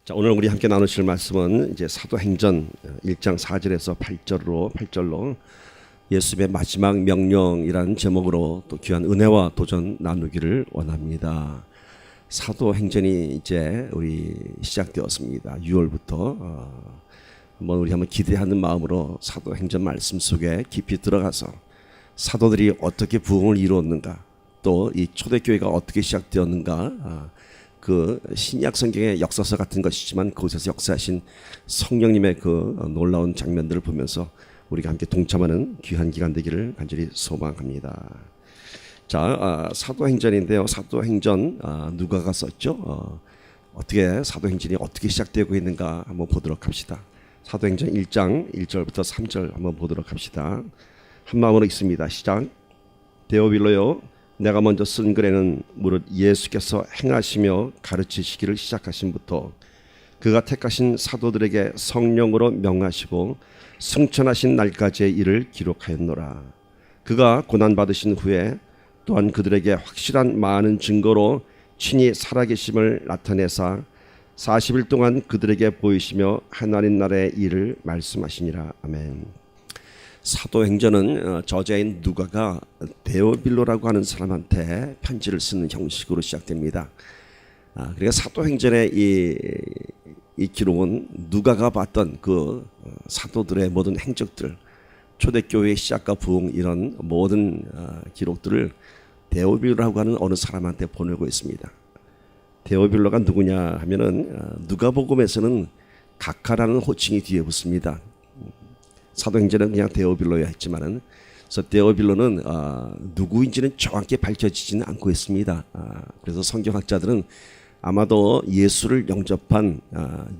자, 오늘 우리 함께 나누실 말씀은 이제 사도행전 1장 4절에서 8절로 예수님의 마지막 명령이라는 제목으로 또 귀한 은혜와 도전 나누기를 원합니다. 사도행전이 이제 우리 시작되었습니다. 6월부터 우리 한번 기대하는 마음으로 사도행전 말씀 속에 깊이 들어가서 사도들이 어떻게 부흥을 이루었는가, 또 이 초대교회가 어떻게 시작되었는가, 그 신약 성경의 역사서 같은 것이지만 그곳에서 역사하신 성령님의 그 놀라운 장면들을 보면서 우리가 함께 동참하는 귀한 기간 되기를 간절히 소망합니다. 자, 사도행전인데요. 사도행전 누가가 썼죠. 어떻게 사도행전이 어떻게 시작되고 있는가 한번 보도록 합시다. 사도행전 1장 1절부터 3절 한번 보도록 합시다. 한 마음으로 읽습니다. 시작. 데오빌로요, 내가 먼저 쓴 글에는 무릇 예수께서 행하시며 가르치시기를 시작하신부터 그가 택하신 사도들에게 성령으로 명하시고 승천하신 날까지의 일을 기록하였노라. 그가 고난받으신 후에 또한 그들에게 확실한 많은 증거로 친히 살아계심을 나타내사 40일 동안 그들에게 보이시며 하나님 나라의 일을 말씀하시니라. 아멘. 사도행전은 저자인 누가가 데오빌로라고 하는 사람한테 편지를 쓰는 형식으로 시작됩니다. 그러니까 사도행전의 이 기록은 누가가 봤던 그 사도들의 모든 행적들, 초대교회의 시작과 부흥, 이런 모든 기록들을 데오빌로라고 하는 어느 사람한테 보내고 있습니다. 데오빌로가 누구냐 하면은 누가복음에서는 각하라는 호칭이 뒤에 붙습니다. 사도행전은 그냥 데오빌로야 했지만은, 그래서 데오빌로는 누구인지는 정확히 밝혀지지는 않고 있습니다. 그래서 성경학자들은 아마도 예수를 영접한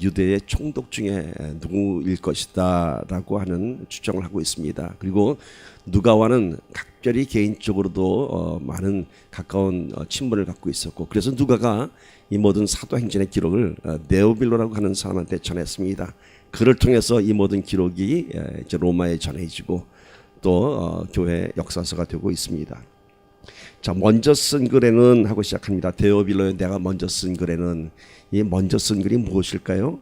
유대의 총독 중에 누구일 것이다라고 하는 추정을 하고 있습니다. 그리고 누가와는 각별히 개인적으로도 많은 가까운 친분을 갖고 있었고, 그래서 누가가 이 모든 사도행전의 기록을 데오빌로라고 하는 사람한테 전했습니다. 그를 통해서 이 모든 기록이 이제 로마에 전해지고 또 교회 역사서가 되고 있습니다. 자, 먼저 쓴 글에는 하고 시작합니다. 데오빌로에 내가 먼저 쓴 글에는, 이 먼저 쓴 글이 무엇일까요?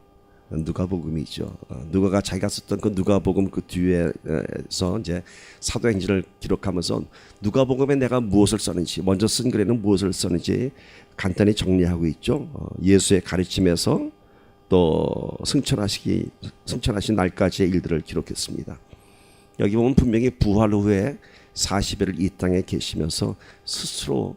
누가복음이죠. 누가가 자기가 썼던 그 누가복음 그 뒤에서 이제 사도행전을 기록하면서 누가복음에 내가 무엇을 썼는지, 먼저 쓴 글에는 무엇을 썼는지 간단히 정리하고 있죠. 예수의 가르침에서 또 승천하신 날까지의 일들을 기록했습니다. 여기 보면 분명히 부활 후에 40일을 이 땅에 계시면서 스스로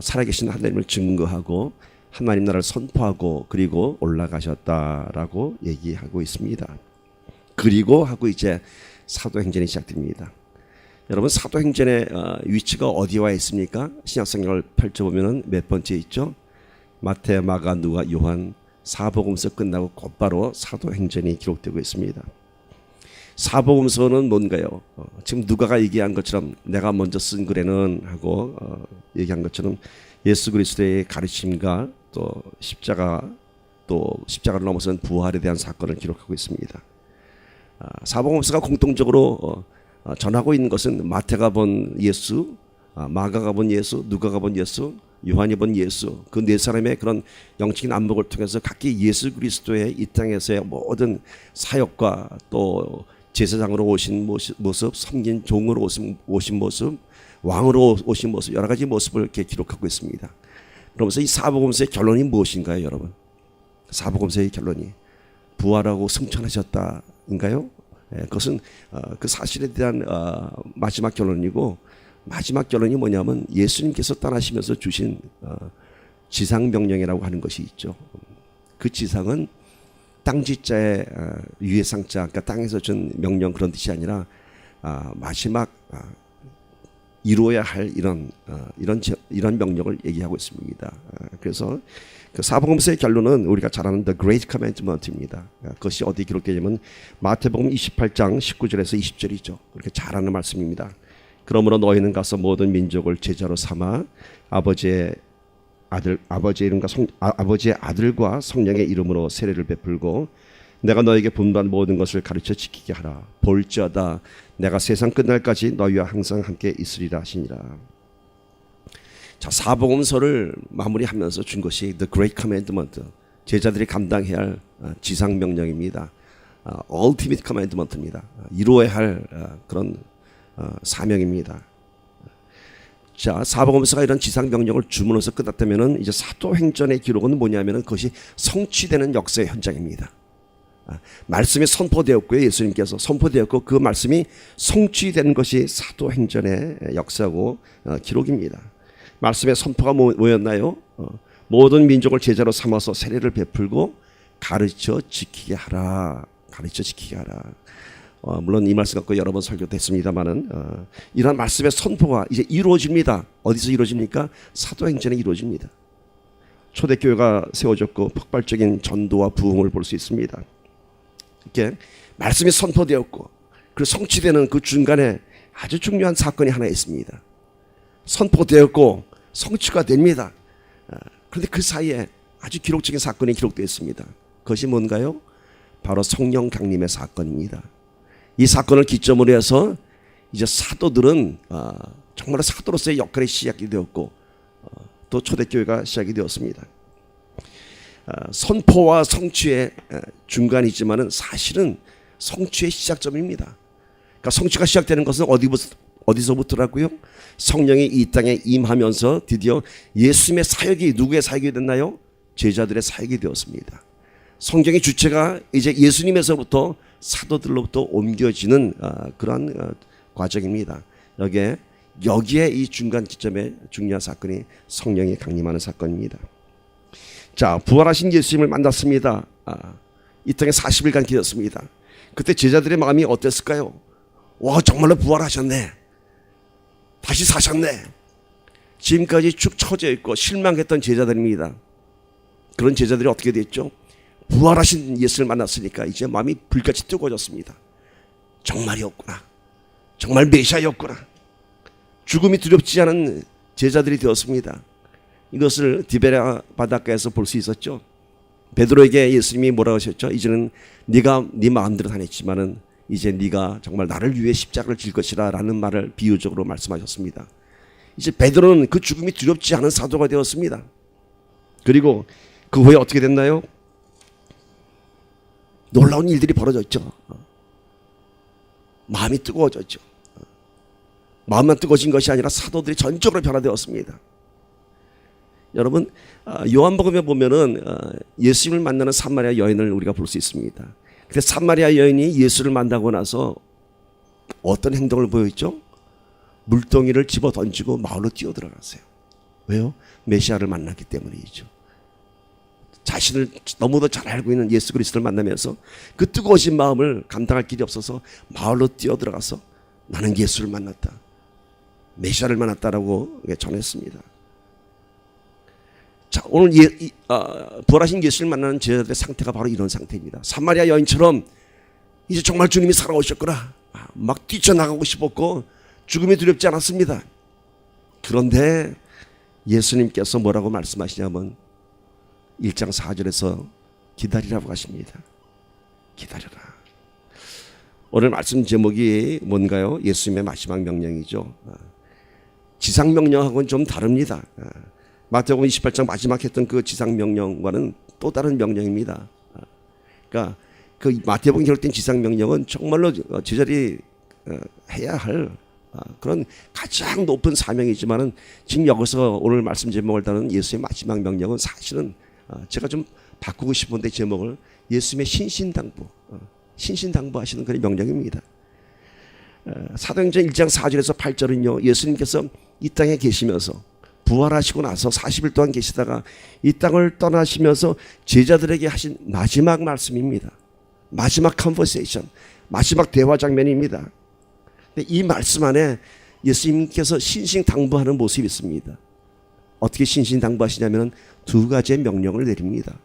살아계신 하나님을 증거하고 하나님 나라를 선포하고 그리고 올라가셨다라고 얘기하고 있습니다. 그리고 하고 이제 사도행전이 시작됩니다. 여러분, 사도행전의 위치가 어디와 있습니까? 신약성경을 펼쳐보면 몇 번째 있죠? 마태, 마가, 누가, 요한, 사복음서 끝나고 곧바로 사도행전이 기록되고 있습니다. 사복음서는 뭔가요? 지금 누가가 얘기한 것처럼 내가 먼저 쓴 글에는 하고 얘기한 것처럼 예수 그리스도의 가르침과 또 십자가를 넘어선 부활에 대한 사건을 기록하고 있습니다. 사복음서가 공통적으로 전하고 있는 것은 마태가 본 예수, 마가가 본 예수, 누가가 본 예수, 요한이 본 예수, 그 네 사람의 그런 영적인 안목을 통해서 각기 예수 그리스도의 이 땅에서의 모든 사역과 또 제사장으로 오신 모습, 섬긴 종으로 오신 모습, 왕으로 오신 모습, 여러 가지 모습을 이렇게 기록하고 있습니다. 그러면서 이 사복음서의 결론이 무엇인가요, 여러분? 사복음서의 결론이 부활하고 승천하셨다인가요? 그것은 그 사실에 대한 마지막 결론이고, 마지막 결론이 뭐냐면 예수님께서 떠나시면서 주신 지상 명령이라고 하는 것이 있죠. 그 지상은 땅지자의 위의 상자, 그러니까 땅에서 준 명령, 그런 뜻이 아니라 마지막 이루어야 할 이런 명령을 얘기하고 있습니다. 그래서 그 사복음서의 결론은 우리가 잘 아는 The Great Commandment입니다. 그것이 어디 기록되냐면 마태복음 28장 19절에서 20절이죠. 그렇게 잘 아는 말씀입니다. 그러므로 너희는 가서 모든 민족을 제자로 삼아 아버지의 아들과 성령의 이름으로 세례를 베풀고 내가 너에게 분부한 모든 것을 가르쳐 지키게 하라. 볼지어다 내가 세상 끝날까지 너희와 항상 함께 있으리라 하시니라. 자, 사복음서를 마무리하면서 준 것이 The Great Commandment, 제자들이 감당해야 할 지상 명령입니다. ultimate commandment입니다. 이루어야 할 그런 사명입니다. 자, 사복음서가 이런 지상 명령을 주문해서 끝났다면은 이제 사도행전의 기록은 뭐냐면은 그것이 성취되는 역사의 현장입니다. 말씀이 선포되었고요. 예수님께서 선포되었고 그 말씀이 성취된 것이 사도행전의 역사고 기록입니다. 말씀의 선포가 뭐였나요? 모든 민족을 제자로 삼아서 세례를 베풀고 가르쳐 지키게 하라. 가르쳐 지키게 하라. 물론 이 말씀 갖고 여러 번 설교도 했습니다만은 이런 말씀의 선포가 이제 이루어집니다. 어디서 이루어집니까? 사도행전에 이루어집니다. 초대교회가 세워졌고 폭발적인 전도와 부흥을 볼 수 있습니다. 이렇게 말씀이 선포되었고 그리고 성취되는 그 중간에 아주 중요한 사건이 하나 있습니다. 선포되었고 성취가 됩니다. 그런데 그 사이에 아주 기록적인 사건이 기록되어 있습니다. 그것이 뭔가요? 바로 성령 강림의 사건입니다. 이 사건을 기점으로 해서 이제 사도들은 정말 사도로서의 역할이 시작이 되었고 또 초대교회가 시작이 되었습니다. 선포와 성취의 중간이지만은 사실은 성취의 시작점입니다. 그러니까 성취가 시작되는 것은 어디서부터라고요? 성령이 이 땅에 임하면서 드디어 예수님의 사역이 누구의 사역이 됐나요? 제자들의 사역이 되었습니다. 성경의 주체가 이제 예수님에서부터 사도들로부터 옮겨지는 그러한 과정입니다. 여기에 이 중간 지점에 중요한 사건이 성령이 강림하는 사건입니다. 자, 부활하신 예수님을 만났습니다. 이 땅에 40일간 계셨습니다. 그때 제자들의 마음이 어땠을까요? 와, 정말로 부활하셨네. 다시 사셨네. 지금까지 축 처져 있고 실망했던 제자들입니다. 그런 제자들이 어떻게 됐죠? 부활하신 예수를 만났으니까 이제 마음이 불같이 뜨거워졌습니다. 정말이었구나. 정말 메시아였구나. 죽음이 두렵지 않은 제자들이 되었습니다. 이것을 디베랴 바닷가에서 볼 수 있었죠. 베드로에게 예수님이 뭐라고 하셨죠? 이제는 네가 네 마음대로 다녔지만은 이제 네가 정말 나를 위해 십자가를 질 것이라 라는 말을 비유적으로 말씀하셨습니다. 이제 베드로는 그 죽음이 두렵지 않은 사도가 되었습니다. 그리고 그 후에 어떻게 됐나요? 놀라운 일들이 벌어졌죠. 마음이 뜨거워졌죠. 마음만 뜨거워진 것이 아니라 사도들이 전적으로 변화되었습니다. 여러분, 요한복음에 보면은 예수님을 만나는 사마리아 여인을 우리가 볼 수 있습니다. 근데 사마리아 여인이 예수를 만나고 나서 어떤 행동을 보였죠? 물동이를 집어 던지고 마을로 뛰어들어갔어요. 왜요? 메시아를 만났기 때문이죠. 자신을 너무도 잘 알고 있는 예수 그리스도를 만나면서 그 뜨거워진 마음을 감당할 길이 없어서 마을로 뛰어들어가서 나는 예수를 만났다. 메시아를 만났다라고 전했습니다. 자, 오늘 부활하신 예수를 만나는 제자들의 상태가 바로 이런 상태입니다. 사마리아 여인처럼 이제 정말 주님이 살아오셨구나. 막 뛰쳐나가고 싶었고 죽음이 두렵지 않았습니다. 그런데 예수님께서 뭐라고 말씀하시냐면 1장 4절에서 기다리라고 하십니다. 기다려라. 오늘 말씀 제목이 뭔가요? 예수님의 마지막 명령이죠. 지상 명령하고는 좀 다릅니다. 마태복음 28장 마지막 했던 그 지상 명령과는 또 다른 명령입니다. 그러니까 그 마태복음 기록된 지상 명령은 정말로 제자들이 해야 할 그런 가장 높은 사명이지만은 지금 여기서 오늘 말씀 제목을 다루는 예수의 마지막 명령은 사실은 제가 좀 바꾸고 싶은데 제목을 예수님의 신신당부하시는 그런 명령입니다. 사도행전 1장 4절에서 8절은요, 예수님께서 이 땅에 계시면서 부활하시고 나서 40일 동안 계시다가 이 땅을 떠나시면서 제자들에게 하신 마지막 말씀입니다. 마지막 컨버세이션, 마지막 대화 장면입니다. 근데 이 말씀 안에 예수님께서 신신당부하는 모습이 있습니다. 어떻게 신신당부하시냐면 두 가지의 명령을 내립니다.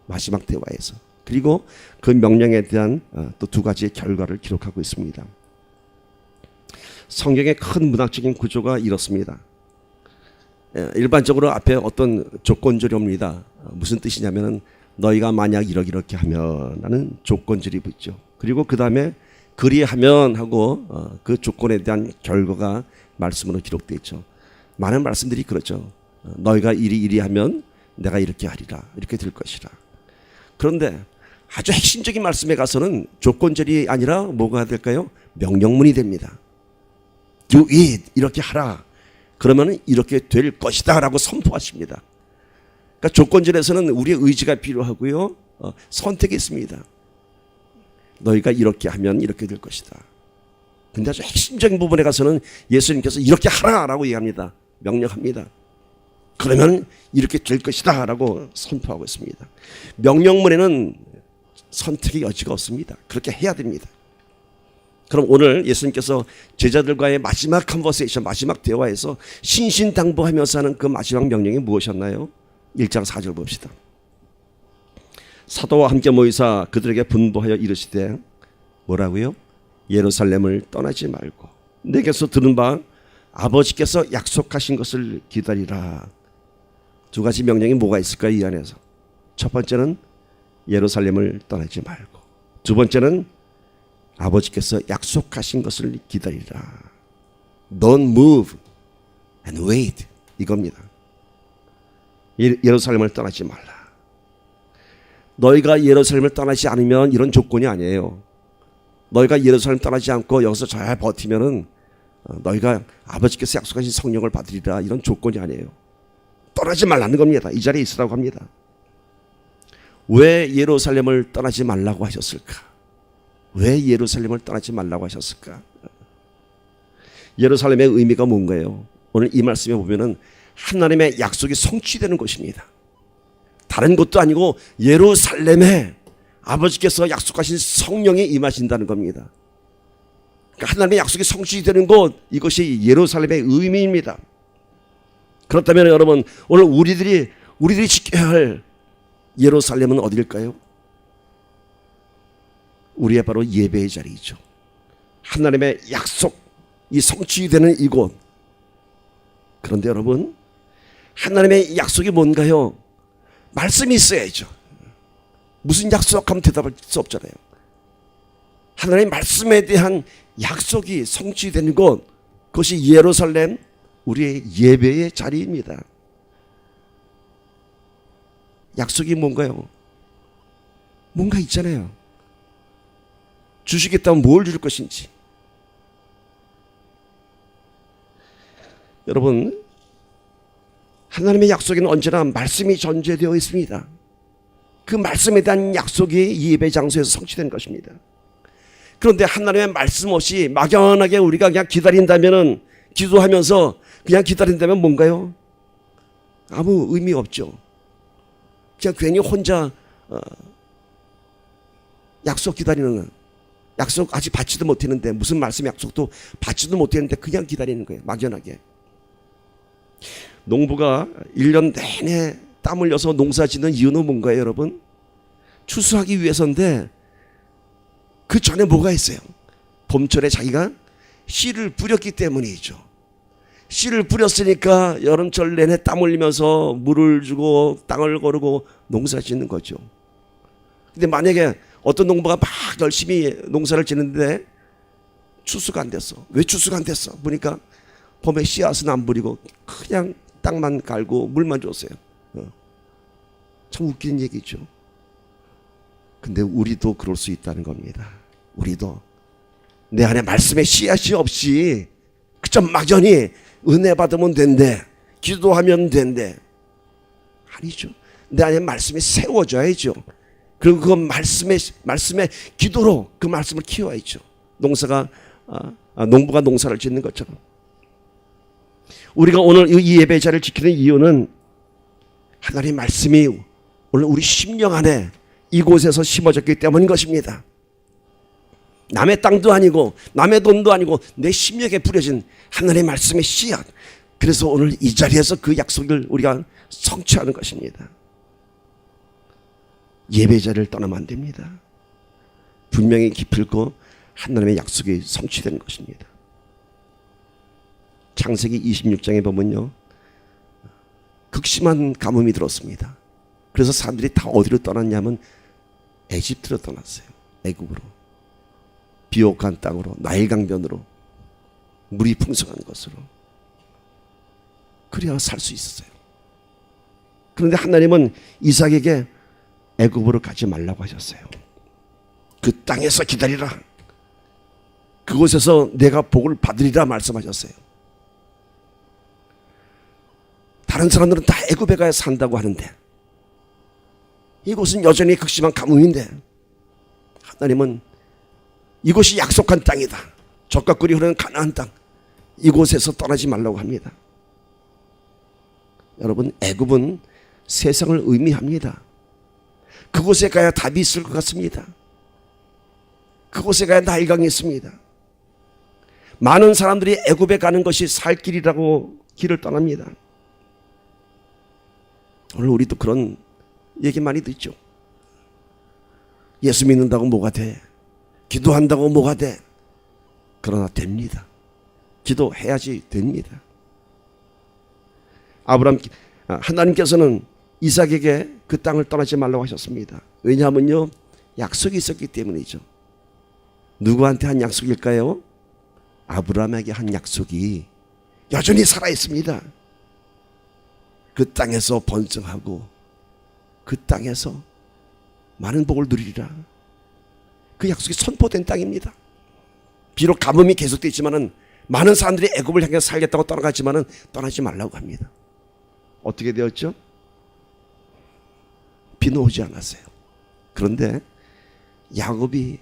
마지막 대화에서. 그리고 그 명령에 대한 또 두 가지의 결과를 기록하고 있습니다. 성경의 큰 문학적인 구조가 이렇습니다. 일반적으로 앞에 어떤 조건절이 옵니다. 무슨 뜻이냐면 너희가 만약 이렇게 하면 라는 조건절이 붙죠. 그리고 그 다음에 그리하면 하고 그 조건에 대한 결과가 말씀으로 기록되어 있죠. 많은 말씀들이 그렇죠. 너희가 이리 하면 내가 이렇게 하리라. 이렇게 될 것이라. 그런데 아주 핵심적인 말씀에 가서는 조건절이 아니라 뭐가 될까요? 명령문이 됩니다. Do it. 이렇게 하라. 그러면 이렇게 될 것이다 라고 선포하십니다. 그러니까 조건절에서는 우리의 의지가 필요하고요. 선택이 있습니다. 너희가 이렇게 하면 이렇게 될 것이다. 근데 아주 핵심적인 부분에 가서는 예수님께서 이렇게 하라라고 얘기합니다. 명령합니다. 그러면 이렇게 될 것이다 라고 선포하고 있습니다. 명령문에는 선택의 여지가 없습니다. 그렇게 해야 됩니다. 그럼 오늘 예수님께서 제자들과의 마지막 컨버세이션, 마지막 대화에서 신신당부하면서 하는 그 마지막 명령이 무엇이었나요? 1장 4절 봅시다. 사도와 함께 모이사 그들에게 분부하여 이르시되 뭐라고요? 예루살렘을 떠나지 말고 내게서 들은 바 아버지께서 약속하신 것을 기다리라. 두 가지 명령이 뭐가 있을까요? 이 안에서 첫 번째는 예루살렘을 떠나지 말고, 두 번째는 아버지께서 약속하신 것을 기다리라. Don't move and wait. 이겁니다. 예루살렘을 떠나지 말라. 너희가 예루살렘을 떠나지 않으면 이런 조건이 아니에요. 너희가 예루살렘 떠나지 않고 여기서 잘 버티면은 너희가 아버지께서 약속하신 성령을 받으리라. 이런 조건이 아니에요. 떠나지 말라는 겁니다. 이 자리에 있으라고 합니다. 왜 예루살렘을 떠나지 말라고 하셨을까? 왜 예루살렘을 떠나지 말라고 하셨을까? 예루살렘의 의미가 뭔가요? 오늘 이 말씀에 보면은 하나님의 약속이 성취되는 곳입니다. 다른 것도 아니고 예루살렘에 아버지께서 약속하신 성령이 임하신다는 겁니다. 그러니까 하나님의 약속이 성취되는 곳, 이것이 예루살렘의 의미입니다. 그렇다면 여러분, 오늘 우리들이 지켜야 할 예루살렘은 어디일까요? 우리의 바로 예배의 자리이죠. 하나님의 약속이 성취되는 이곳. 그런데 여러분, 하나님의 약속이 뭔가요? 말씀이 있어야죠. 무슨 약속하면 대답할 수 없잖아요. 하나님의 말씀에 대한 약속이 성취되는 곳, 그것이 예루살렘, 우리의 예배의 자리입니다. 약속이 뭔가요? 뭔가 있잖아요. 주시겠다면 뭘 줄 것인지. 여러분, 하나님의 약속에는 언제나 말씀이 전제되어 있습니다. 그 말씀에 대한 약속이 이 예배 장소에서 성취된 것입니다. 그런데 하나님의 말씀 없이 막연하게 우리가 그냥 기다린다면은, 기도하면서 그냥 기다린다면 뭔가요? 아무 의미 없죠. 그냥 괜히 혼자 약속 기다리는, 약속 아직 받지도 못했는데, 무슨 말씀 약속도 받지도 못했는데 그냥 기다리는 거예요. 막연하게. 농부가 1년 내내 땀 흘려서 농사 짓는 이유는 뭔가요, 여러분? 추수하기 위해서인데 그 전에 뭐가 있어요? 봄철에 자기가 씨를 뿌렸기 때문이죠. 씨를 뿌렸으니까 여름철 내내 땀 흘리면서 물을 주고 땅을 거르고 농사 짓는 거죠. 근데 만약에 어떤 농부가 막 열심히 농사를 짓는데 추수가 안 됐어. 왜 추수가 안 됐어? 보니까 봄에 씨앗은 안 뿌리고 그냥 땅만 갈고 물만 줬어요. 참 웃기는 얘기죠. 근데 우리도 그럴 수 있다는 겁니다. 우리도 내 안에 말씀의 씨앗이 없이 그저 막연히 은혜 받으면 된대, 기도하면 된대. 아니죠. 내 안에 말씀이 세워져야죠. 그리고 그 말씀의 기도로 그 말씀을 키워야죠. 농부가 농사를 짓는 것처럼. 우리가 오늘 이 예배 자리를 지키는 이유는 하나님의 말씀이 오늘 우리 심령 안에 이곳에서 심어졌기 때문인 것입니다. 남의 땅도 아니고 남의 돈도 아니고 내 심령에 뿌려진 하나님의 말씀의 씨앗. 그래서 오늘 이 자리에서 그 약속을 우리가 성취하는 것입니다. 예배 자리를 떠나면 안 됩니다. 분명히 기필코 하나님의 약속이 성취되는 것입니다. 창세기 26장에 보면요, 극심한 가뭄이 들었습니다. 그래서 사람들이 다 어디로 떠났냐면 에집트로 떠났어요. 애굽으로. 비옥한 땅으로, 나일강변으로, 물이 풍성한 곳으로. 그래야 살 수 있었어요. 그런데 하나님은 이삭에게 애굽으로 가지 말라고 하셨어요. 그 땅에서 기다리라. 그곳에서 내가 복을 받으리라 말씀하셨어요. 다른 사람들은 다 애굽에 가야 산다고 하는데 이곳은 여전히 극심한 가뭄인데 하나님은 이곳이 약속한 땅이다. 젖과 꿀이 흐르는 가나안 땅, 이곳에서 떠나지 말라고 합니다. 여러분, 애굽은 세상을 의미합니다. 그곳에 가야 답이 있을 것 같습니다. 그곳에 가야 나일강이 있습니다. 많은 사람들이 애굽에 가는 것이 살 길이라고 길을 떠납니다. 오늘 우리도 그런 얘기 많이 듣죠. 예수 믿는다고 뭐가 돼? 기도한다고 뭐가 돼? 그러나 됩니다. 기도해야지 됩니다. 하나님께서는 이삭에게 그 땅을 떠나지 말라고 하셨습니다. 왜냐하면요, 약속이 있었기 때문이죠. 누구한테 한 약속일까요? 아브라함에게 한 약속이 여전히 살아있습니다. 그 땅에서 번성하고 그 땅에서 많은 복을 누리리라. 그 약속이 선포된 땅입니다. 비록 가뭄이 계속되어 있지만은 많은 사람들이 애굽을 향해 살겠다고 떠나갔지만은 떠나지 말라고 합니다. 어떻게 되었죠? 비는 오지 않았어요. 그런데 야곱이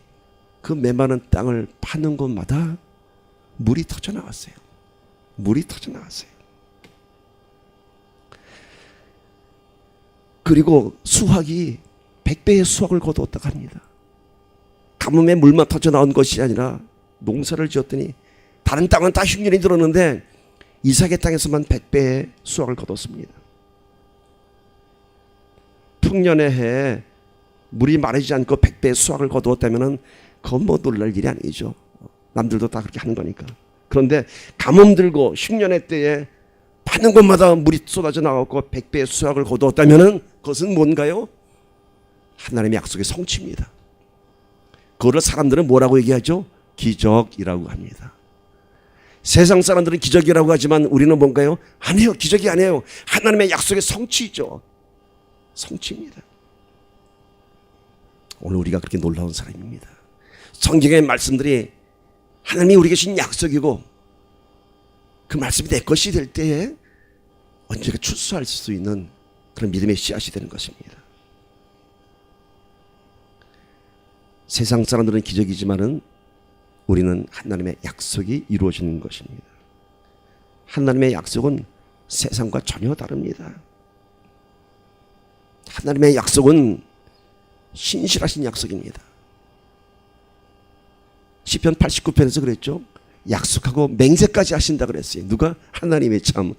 그 메마른 땅을 파는 곳마다 물이 터져 나왔어요. 물이 터져 나왔어요. 그리고 수확이 100배의 수확을 거두었다고 합니다. 가뭄에 물만 터져 나온 것이 아니라 농사를 지었더니 다른 땅은 다 흉년이 들었는데 이삭의 땅에서만 100배의 수확을 거뒀습니다. 풍년의 해에 물이 마르지 않고 100배의 수확을 거두었다면 그건 뭐 놀랄 일이 아니죠. 남들도 다 그렇게 하는 거니까. 그런데 가뭄 들고 흉년의 때에 파는 곳마다 물이 쏟아져 나왔고 100배의 수확을 거두었다면 그것은 뭔가요? 하나님의 약속의 성취입니다. 그거를 사람들은 뭐라고 얘기하죠? 기적이라고 합니다. 세상 사람들은 기적이라고 하지만 우리는 뭔가요? 아니에요. 기적이 아니에요. 하나님의 약속의 성취죠. 성취입니다. 오늘 우리가 그렇게 놀라운 사람입니다. 성경의 말씀들이 하나님이 우리에게 주신 약속이고 그 말씀이 내 것이 될 때에 언제가 출소할 수 있는 그런 믿음의 씨앗이 되는 것입니다. 세상 사람들은 기적이지만은 우리는 하나님의 약속이 이루어지는 것입니다. 하나님의 약속은 세상과 전혀 다릅니다. 하나님의 약속은 신실하신 약속입니다. 시편 89편에서 그랬죠. 약속하고 맹세까지 하신다 그랬어요. 누가? 하나님이 참.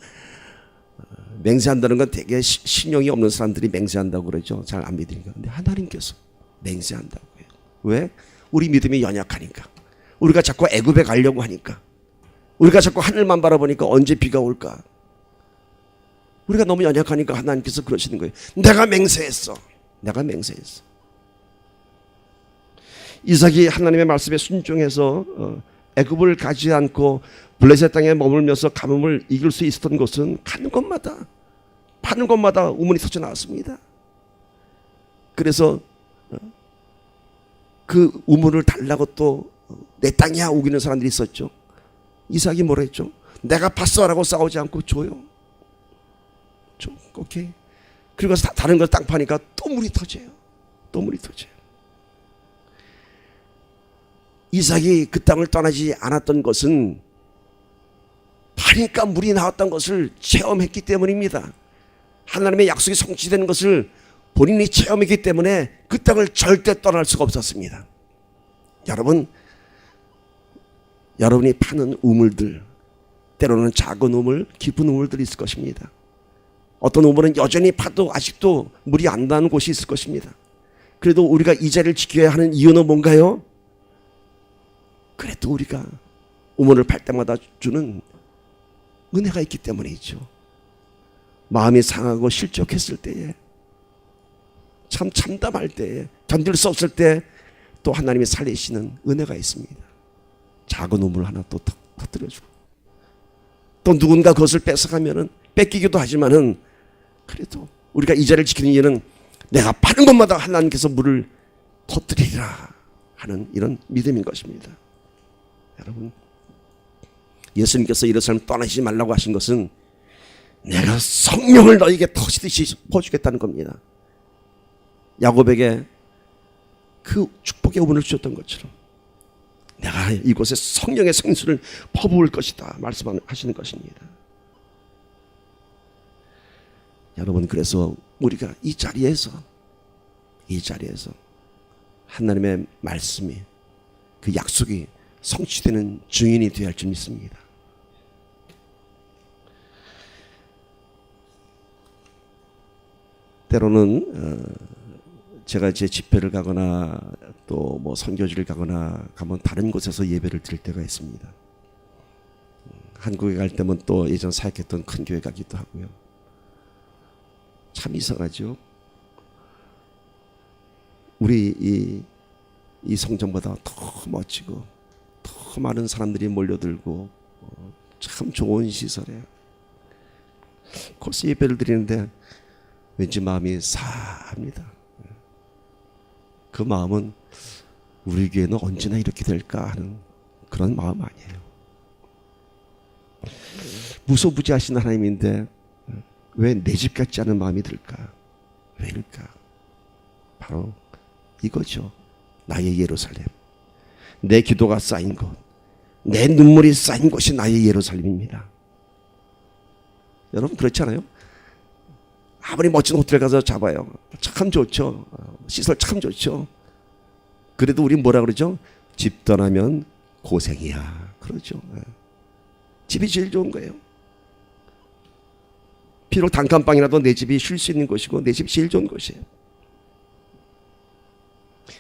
맹세한다는 건 되게 신용이 없는 사람들이 맹세한다고 그러죠. 잘 안 믿으니까. 근데 하나님께서 맹세한다고 해요. 왜? 우리 믿음이 연약하니까. 우리가 자꾸 애굽에 가려고 하니까. 우리가 자꾸 하늘만 바라보니까 언제 비가 올까. 우리가 너무 연약하니까 하나님께서 그러시는 거예요. 내가 맹세했어. 내가 맹세했어. 이삭이 하나님의 말씀에 순종해서 애굽을 가지 않고 블레셋 땅에 머물면서 가뭄을 이길 수 있었던 것은 가는 곳마다 파는 곳마다 우문이 터져 나왔습니다. 그래서 그 우문을 달라고 또 내 땅이야 우기는 사람들이 있었죠. 이삭이 뭐라 했죠? 내가 팠어라고 싸우지 않고 줘요. 줘. 오케이. 그리고 다른 걸 땅 파니까 또 물이 터져요. 또 물이 터져요. 이삭이 그 땅을 떠나지 않았던 것은 파니까 물이 나왔던 것을 체험했기 때문입니다. 하나님의 약속이 성취되는 것을 본인이 체험했기 때문에 그 땅을 절대 떠날 수가 없었습니다. 여러분이 파는 우물들, 때로는 작은 우물, 깊은 우물들이 있을 것입니다. 어떤 우물은 여전히 파도 아직도 물이 안 나는 곳이 있을 것입니다. 그래도 우리가 이 자리를 지켜야 하는 이유는 뭔가요? 그래도 우리가 우물을 팔 때마다 주는 은혜가 있기 때문이죠. 마음이 상하고 실족했을 때에, 참 참담할 때에, 견딜 수 없을 때 또 하나님이 살리시는 은혜가 있습니다. 작은 우물 하나 또 터뜨려주고, 또 누군가 그것을 뺏어가면은 뺏기기도 하지만은 그래도 우리가 이 자리를 지키는 이유는 내가 파는 곳마다 하나님께서 물을 터뜨리리라 하는 이런 믿음인 것입니다. 여러분, 예수님께서 예루살렘 떠나시지 말라고 하신 것은 내가 성령을 너에게 터지듯이 퍼주겠다는 겁니다. 야곱에게 그 축복의 오분을 주셨던 것처럼 내가 이곳에 성령의 생수를 퍼부을 것이다 말씀하시는 것입니다. 여러분, 그래서 우리가 이 자리에서 하나님의 말씀이, 그 약속이 성취되는 증인이 되어야 할 줄 믿습니다. 때로는 제가 제 집회를 가거나 또 뭐 선교지를 가거나 가면 다른 곳에서 예배를 드릴 때가 있습니다. 한국에 갈 때면 또 예전 사역했던 큰 교회 가기도 하고요. 참 이상하죠. 우리 이 성전보다 더 멋지고 더 많은 사람들이 몰려들고 참 좋은 시설에 거기서 예배를 드리는데 왠지 마음이 싸합니다. 그 마음은 우리 교회는 언제나 이렇게 될까 하는 그런 마음 아니에요. 무소부지하신 하나님인데 왜 내 집 같지 않은 마음이 들까? 왜일까? 바로 이거죠. 나의 예루살렘. 내 기도가 쌓인 곳, 내 눈물이 쌓인 곳이 나의 예루살렘입니다. 여러분, 그렇지 않아요? 아무리 멋진 호텔 가서 잡아요. 참 좋죠. 시설 참 좋죠. 그래도 우리 뭐라 그러죠? 집 떠나면 고생이야. 그러죠. 집이 제일 좋은 거예요. 비록 단칸방이라도 내 집이 쉴 수 있는 곳이고 내 집이 제일 좋은 곳이에요.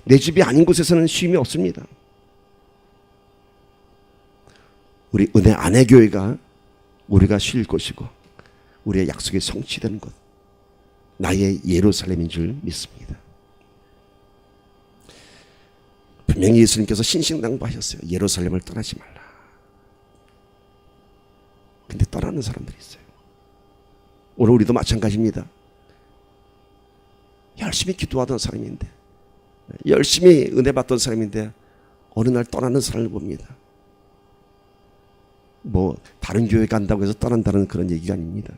내 집이 아닌 곳에서는 쉼이 없습니다. 우리 은혜 안의 교회가 우리가 쉴 곳이고 우리의 약속이 성취되는 곳, 나의 예루살렘인 줄 믿습니다. 분명히 예수님께서 신신당부하셨어요. 예루살렘을 떠나지 말라. 근데 떠나는 사람들이 있어요. 오늘 우리도 마찬가지입니다. 열심히 기도하던 사람인데, 열심히 은혜 받던 사람인데 어느 날 떠나는 사람을 봅니다. 뭐 다른 교회 간다고 해서 떠난다는 그런 얘기가 아닙니다.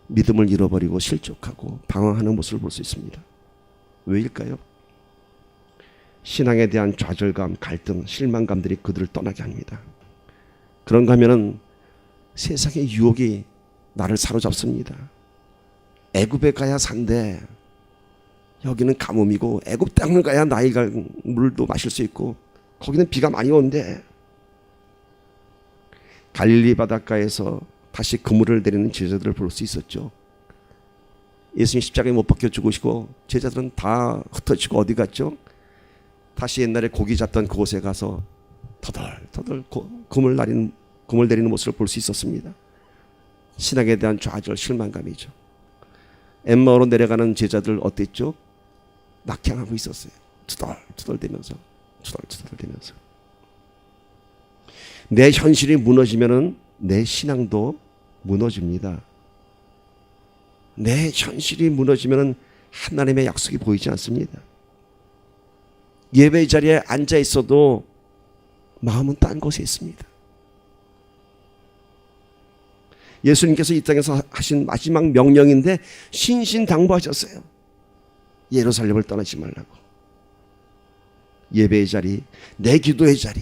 믿음을 잃어버리고 실족하고 방황하는 모습을 볼 수 있습니다. 왜일까요? 신앙에 대한 좌절감, 갈등, 실망감들이 그들을 떠나게 합니다. 그런가 하면은 세상의 유혹이 나를 사로잡습니다. 애굽에 가야 산대. 여기는 가뭄이고 애굽 땅을 가야 나이가 물도 마실 수 있고 거기는 비가 많이 온대. 갈릴리 바닷가에서 다시 그물을 내리는 제자들을 볼 수 있었죠. 예수님 십자가에 못 박혀 죽으시고 제자들은 다 흩어지고 어디 갔죠? 다시 옛날에 고기 잡던 그곳에 가서 터덜터덜 그물 내리는 모습을 볼 수 있었습니다. 신앙에 대한 좌절, 실망감이죠. 엠마오로 내려가는 제자들 어땠죠? 낙향하고 있었어요. 투덜투덜대면서 내 현실이 무너지면은 내 신앙도 무너집니다. 내 현실이 무너지면은 하나님의 약속이 보이지 않습니다. 예배 자리에 앉아 있어도 마음은 딴 곳에 있습니다. 예수님께서 이 땅에서 하신 마지막 명령인데 신신당부하셨어요. 예루살렘을 떠나지 말라고. 예배의 자리, 내 기도의 자리,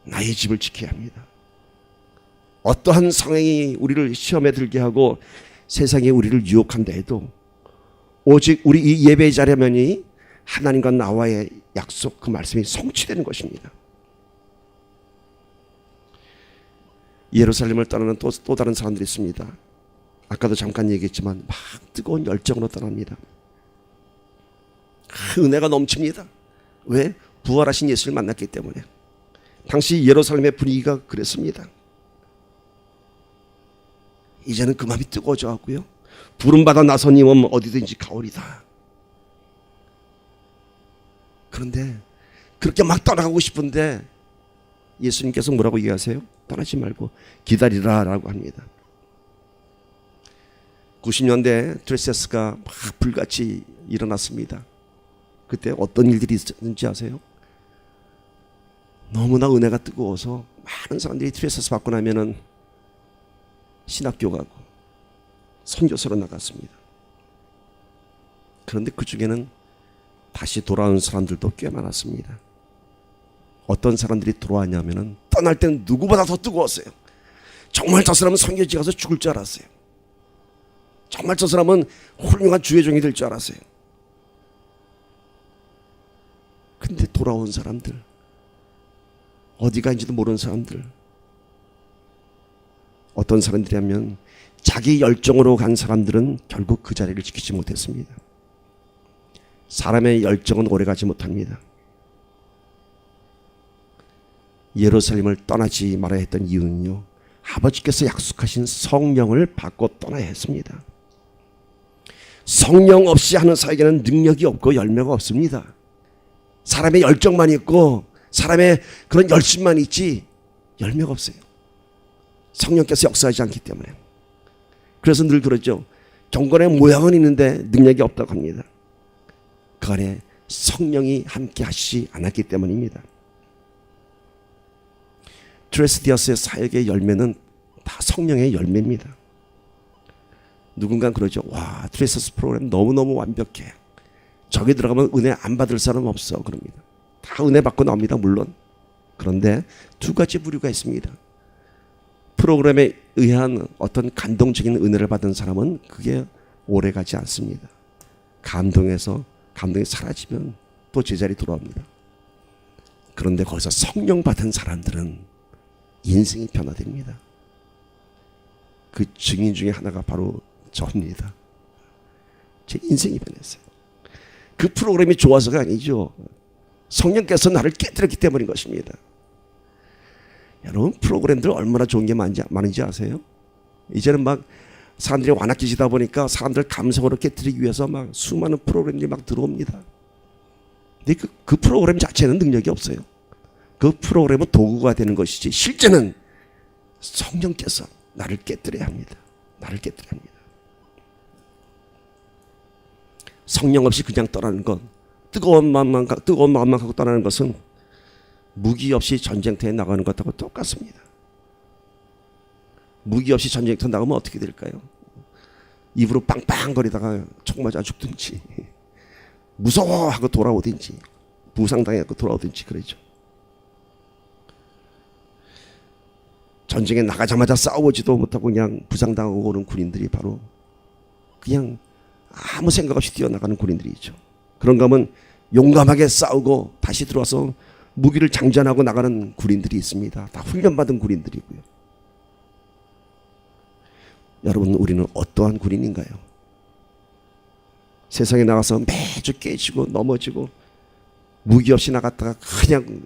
나의 집을 지켜야 합니다. 어떠한 상황이 우리를 시험에 들게 하고 세상이 우리를 유혹한다 해도 오직 우리 이 예배의 자리면이 하나님과 나와의 약속, 그 말씀이 성취되는 것입니다. 예루살렘을 떠나는 또 다른 사람들이 있습니다. 아까도 잠깐 얘기했지만 막 뜨거운 열정으로 떠납니다. 은혜가 넘칩니다. 왜? 부활하신 예수를 만났기 때문에. 당시 예루살렘의 분위기가 그랬습니다. 이제는 그 마음이 뜨거워져 왔고요. 부름받아 나서님은 어디든지 가오리다. 그런데 그렇게 막 떠나가고 싶은데 예수님께서 뭐라고 얘기하세요? 떠나지 말고 기다리라 라고 합니다. 90년대 트레세스가 막 불같이 일어났습니다. 그때 어떤 일들이 있었는지 아세요? 너무나 은혜가 뜨거워서 많은 사람들이 트레세스 받고 나면은 신학교 가고 선교사로 나갔습니다. 그런데 그 중에는 다시 돌아온 사람들도 꽤 많았습니다. 어떤 사람들이 돌아왔냐면은 떠날 때는 누구보다 더 뜨거웠어요. 정말 저 사람은 선교지 가서 죽을 줄 알았어요. 정말 저 사람은 훌륭한 주의 종이 될 줄 알았어요. 근데 돌아온 사람들, 어디 가인지도 모르는 사람들, 어떤 사람들이라면 자기 열정으로 간 사람들은 결국 그 자리를 지키지 못했습니다. 사람의 열정은 오래가지 못합니다. 예루살렘을 떠나지 말아야 했던 이유는요, 아버지께서 약속하신 성령을 받고 떠나야 했습니다. 성령 없이 하는 사역에는 능력이 없고 열매가 없습니다. 사람의 열정만 있고 사람의 그런 열심만 있지 열매가 없어요. 성령께서 역사하지 않기 때문에. 그래서 늘 그러죠. 경건의 모양은 있는데 능력이 없다고 합니다. 그 안에 성령이 함께 하시지 않았기 때문입니다. 트레스디아스의 사역의 열매는 다 성령의 열매입니다. 누군가 그러죠. 와, 트레스디아스 프로그램 너무너무 완벽해. 저기 들어가면 은혜 안 받을 사람 없어. 그럽니다. 다 은혜 받고 나옵니다. 물론. 그런데 두 가지 부류가 있습니다. 프로그램에 의한 어떤 감동적인 은혜를 받은 사람은 그게 오래가지 않습니다. 감동이 사라지면 또 제자리 돌아옵니다. 그런데 거기서 성령 받은 사람들은 인생이 변화됩니다. 그 증인 중에 하나가 바로 저입니다. 제 인생이 변했어요. 그 프로그램이 좋아서가 아니죠. 성령께서 나를 깨뜨렸기 때문인 것입니다. 여러분, 프로그램들 얼마나 좋은 게 많은지 아세요? 이제는 막 사람들이 완악해지다 보니까 사람들 감성으로 깨뜨리기 위해서 막 수많은 프로그램들이 막 들어옵니다. 근데 그 프로그램 자체는 능력이 없어요. 그 프로그램은 도구가 되는 것이지 실제는 성령께서 나를 깨뜨려야 합니다. 나를 깨뜨려야 합니다. 성령 없이 그냥 떠나는 것, 뜨거운 마음만 갖고 떠나는 것은 무기 없이 전쟁터에 나가는 것하고 똑같습니다. 무기 없이 전쟁터 나가면 어떻게 될까요? 입으로 빵빵거리다가 총 맞아 죽든지, 무서워하고 돌아오든지, 부상당하고 돌아오든지 그러죠. 전쟁에 나가자마자 싸워보지도 못하고 그냥 부상당하고 오는 군인들이 바로 그냥 아무 생각 없이 뛰어나가는 군인들이 있죠. 그런가 하면 용감하게 싸우고 다시 들어와서 무기를 장전하고 나가는 군인들이 있습니다. 다 훈련받은 군인들이고요. 여러분, 우리는 어떠한 군인인가요? 세상에 나가서 매주 깨지고 넘어지고 무기 없이 나갔다가 그냥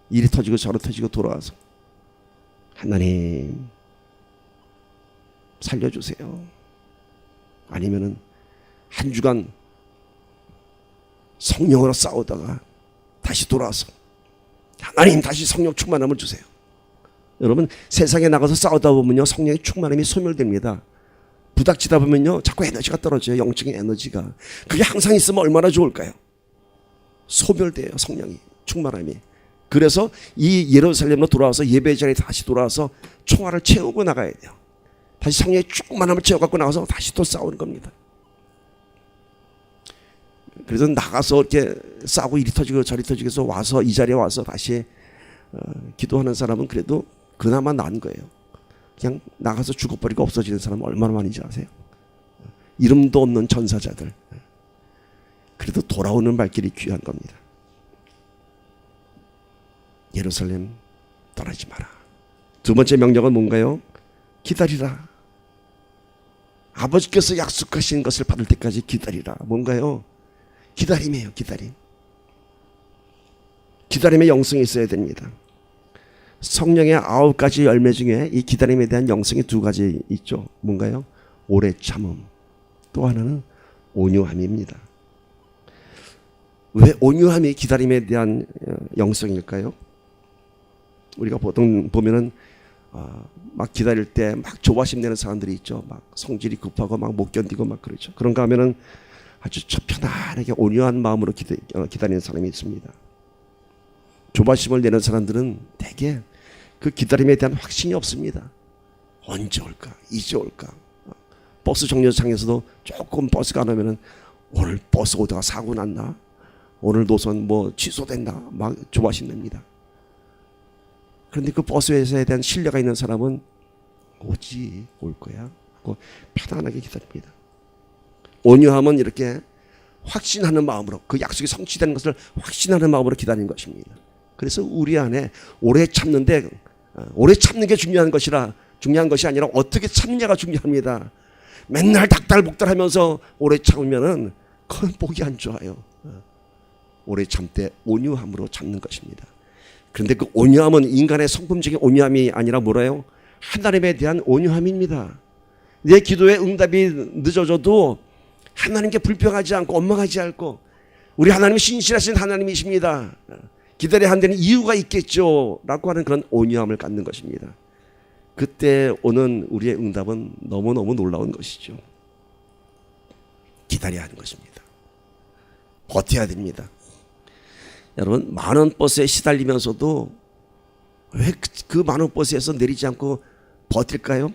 이리 터지고 저리 터지고 돌아와서 하나님 살려주세요. 아니면은 한 주간 성령으로 싸우다가 다시 돌아와서 하나님 다시 성령 충만함을 주세요. 여러분, 세상에 나가서 싸우다 보면요 성령의 충만함이 소멸됩니다. 부닥치다 보면요 자꾸 에너지가 떨어져요. 영적인 에너지가. 그게 항상 있으면 얼마나 좋을까요? 소멸돼요. 성령이 충만함이. 그래서 이 예루살렘으로 돌아와서 예배 자리에 다시 돌아와서 총알을 채우고 나가야 돼요. 다시 성령의 충만함을 채워갖고 나가서 다시 또 싸우는 겁니다. 그래서 나가서 이렇게 싸우고 이리 터지고 저리 터지고 해서 와서 이 자리에 와서 다시 기도하는 사람은 그래도 그나마 나은 거예요. 그냥 나가서 죽어버리고 없어지는 사람은 얼마나 많은지 아세요? 이름도 없는 전사자들. 그래도 돌아오는 발길이 귀한 겁니다. 예루살렘 떠나지 마라. 두 번째 명령은 뭔가요? 기다리라. 아버지께서 약속하신 것을 받을 때까지 기다리라. 뭔가요? 기다림이에요. 기다림. 기다림의 영성이 있어야 됩니다. 성령의 9가지 열매 중에 이 기다림에 대한 영성이 2가지 있죠. 뭔가요? 오래 참음. 또 하나는 온유함입니다. 왜 온유함이 기다림에 대한 영성일까요? 우리가 보통 보면은 막 기다릴 때 막 조바심 내는 사람들이 있죠. 막 성질이 급하고 막 못 견디고 막 그러죠. 그런가 하면은 아주 편안하게 온유한 마음으로 기다리는 사람이 있습니다. 조바심을 내는 사람들은 대개 그 기다림에 대한 확신이 없습니다. 언제 올까? 이제 올까? 버스 정류장에서도 조금 버스가 안 오면은 오늘 버스 오다가 사고 났나? 오늘 노선 뭐 취소됐나? 막 조바심 냅니다. 그런데 그 버스에 대한 신뢰가 있는 사람은 오지, 올 거야 하고 편안하게 기다립니다. 온유함은 이렇게 확신하는 마음으로, 그 약속이 성취되는 것을 확신하는 마음으로 기다리는 것입니다. 그래서 우리 안에 오래 참는데, 오래 참는 게 중요한 것이 아니라 어떻게 참냐가 중요합니다. 맨날 닥달복달하면서 오래 참으면은 그건 보기 안 좋아요. 오래 참되 온유함으로 참는 것입니다. 그런데 그 온유함은 인간의 성품적인 온유함이 아니라 뭐래요? 하나님에 대한 온유함입니다. 내 기도의 응답이 늦어져도 하나님께 불평하지 않고 원망하지 않고, 우리 하나님은 신실하신 하나님이십니다. 기다려야 한다는 이유가 있겠죠 라고 하는 그런 온유함을 갖는 것입니다. 그때 오는 우리의 응답은 너무너무 놀라운 것이죠. 기다려야 하는 것입니다. 버텨야 됩니다. 여러분, 많은 버스에 시달리면서도 왜 그 많은 버스에서 내리지 않고 버틸까요?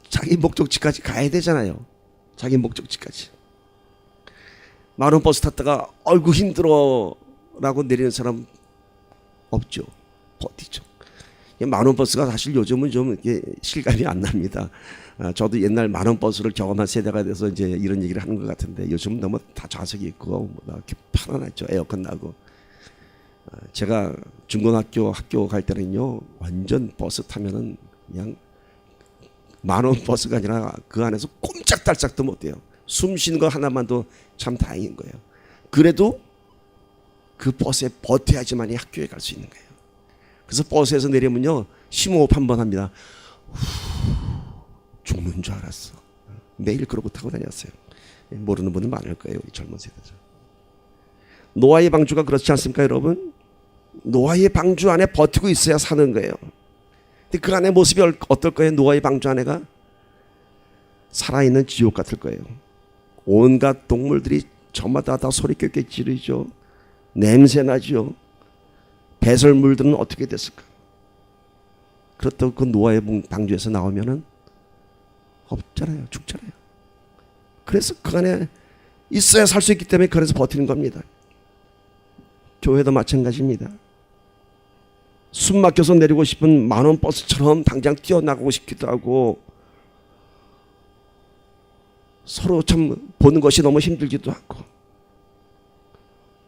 자기 목적지까지 가야 되잖아요. 자기 목적지까지. 많은 버스 탔다가 아이고 힘들어 라고 내리는 사람 없죠. 버티죠. 만원 버스가 사실 요즘은 좀 이렇게 실감이 안 납니다. 저도 옛날 만원 버스를 경험한 세대가 돼서 이제 이런 얘기를 하는 것 같은데, 요즘 너무 다 좌석이 있고 이렇게 편안하죠. 에어컨 나고. 제가 중고등학교 학교 갈 때는요, 완전 버스 타면은 그냥 만원 버스가 아니라 그 안에서 꼼짝달싹도 못해요. 숨 쉬는 거 하나만도 참 다행인 거예요. 그래도 그 버스에 버텨야지만이 학교에 갈 수 있는 거예요. 그래서 버스에서 내리면요, 심호흡 한번 합니다. 죽는 줄 알았어. 매일 그러고 타고 다녔어요. 모르는 분은 많을 거예요, 우리 젊은 세대죠. 노아의 방주가 그렇지 않습니까, 여러분? 노아의 방주 안에 버티고 있어야 사는 거예요. 근데 그 안에 모습이 어떨 거예요? 노아의 방주 안에가 살아있는 지옥 같을 거예요. 온갖 동물들이 저마다 다 소리 껴껴 지르죠. 냄새 나죠. 배설물들은 어떻게 됐을까? 그렇다고 그 노아의 방주에서 나오면은 없잖아요. 죽잖아요. 그래서 그 안에 있어야 살 수 있기 때문에 그래서 버티는 겁니다. 교회도 마찬가지입니다. 숨 막혀서 내리고 싶은 만원 버스처럼 당장 뛰어나가고 싶기도 하고, 서로 참 보는 것이 너무 힘들기도 하고,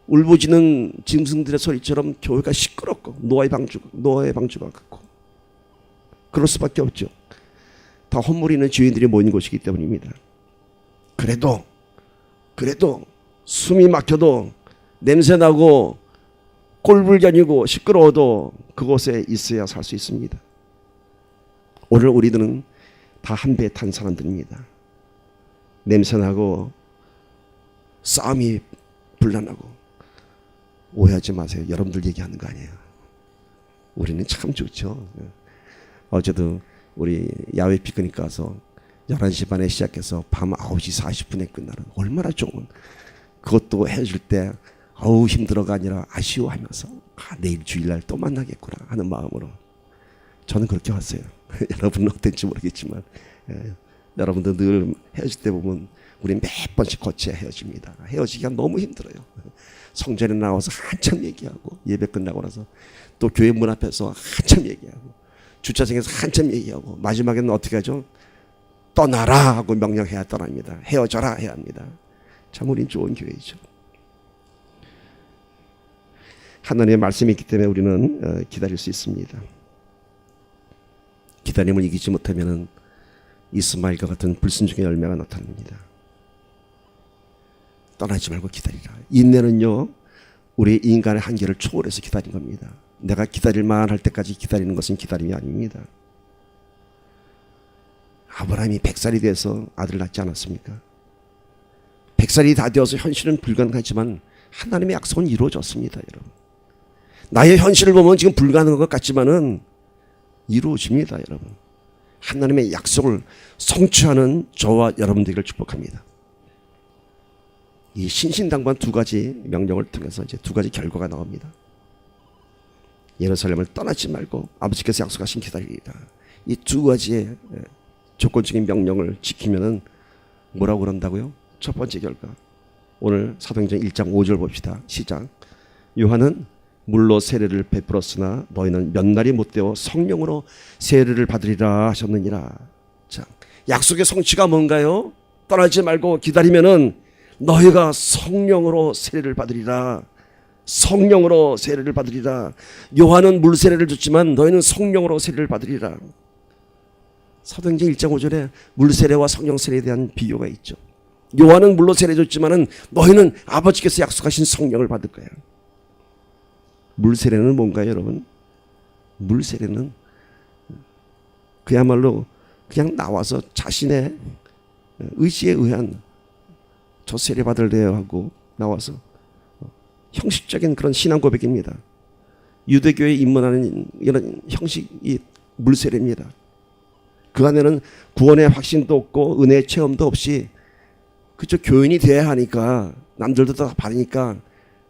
울부짖는 짐승들의 소리처럼 교회가 시끄럽고 노아의 방주가 같고, 그럴 수밖에 없죠. 다 헛물이 있는 죄인들이 모인 곳이기 때문입니다. 그래도 숨이 막혀도 냄새나고 꼴불견이고 시끄러워도 그곳에 있어야 살 수 있습니다. 오늘 우리들은 다 한 배에 탄 사람들입니다. 냄새나고 싸움이 불나나고. 오해하지 마세요. 여러분들 얘기하는 거 아니에요. 우리는 참 좋죠. 어제도 우리 야외 피크닉 가서 11시 반에 시작해서 밤 9시 40분에 끝나는, 얼마나 좋은, 그것도 헤어질 때 아우 힘들어가 아니라 아쉬워하면서 내일 주일날 또 만나겠구나 하는 마음으로 저는 그렇게 왔어요. 여러분은 어땠지 모르겠지만, 여러분들 늘 헤어질 때 보면 우리 몇 번씩 거쳐야 헤어집니다. 헤어지기가 너무 힘들어요. 성전에 나와서 한참 얘기하고, 예배 끝나고 나서 또 교회 문 앞에서 한참 얘기하고, 주차장에서 한참 얘기하고, 마지막에는 어떻게 하죠? 떠나라 하고 명령해야 떠납니다. 헤어져라 해야 합니다. 참 우린 좋은 교회죠. 하나님의 말씀이 있기 때문에 우리는 기다릴 수 있습니다. 기다림을 이기지 못하면 이스마엘과 같은 불순종의 열매가 나타납니다. 떠나지 말고 기다리라. 인내는요, 우리 인간의 한계를 초월해서 기다린 겁니다. 내가 기다릴만 할 때까지 기다리는 것은 기다림이 아닙니다. 아브라함이 100살이 돼서 아들을 낳지 않았습니까? 100살이 다 되어서 현실은 불가능하지만 하나님의 약속은 이루어졌습니다. 여러분, 나의 현실을 보면 지금 불가능한 것 같지만은 이루어집니다, 여러분. 하나님의 약속을 성취하는 저와 여러분들을 축복합니다. 이 신신당부한 두 가지 명령을 통해서 이제 두 가지 결과가 나옵니다. 예루살렘을 떠나지 말고 아버지께서 약속하신 기다리리라. 이 두 가지의 조건적인 명령을 지키면은 뭐라고 그런다고요? 첫 번째 결과. 오늘 사도행전 1장 5절 봅시다. 시작. 요한은 물로 세례를 베풀었으나 너희는 몇 날이 못되어 성령으로 세례를 받으리라 하셨느니라. 자, 약속의 성취가 뭔가요? 떠나지 말고 기다리면은 너희가 성령으로 세례를 받으리라. 성령으로 세례를 받으리라. 요한은 물 세례를 줬지만 너희는 성령으로 세례를 받으리라. 사도행전 1장 5절에 물 세례와 성령 세례에 대한 비교가 있죠. 요한은 물로 세례 줬지만은 너희는 아버지께서 약속하신 성령을 받을 거야. 물 세례는 뭔가요, 여러분? 물 세례는 그야말로 그냥 나와서 자신의 의지에 의한 저 세례 받을래요 하고 나와서 형식적인 그런 신앙 고백입니다. 유대교에 입문하는 이런 형식이 물 세례입니다. 그 안에는 구원의 확신도 없고 은혜의 체험도 없이 그저 교인이 돼야 하니까 남들도 다 받으니까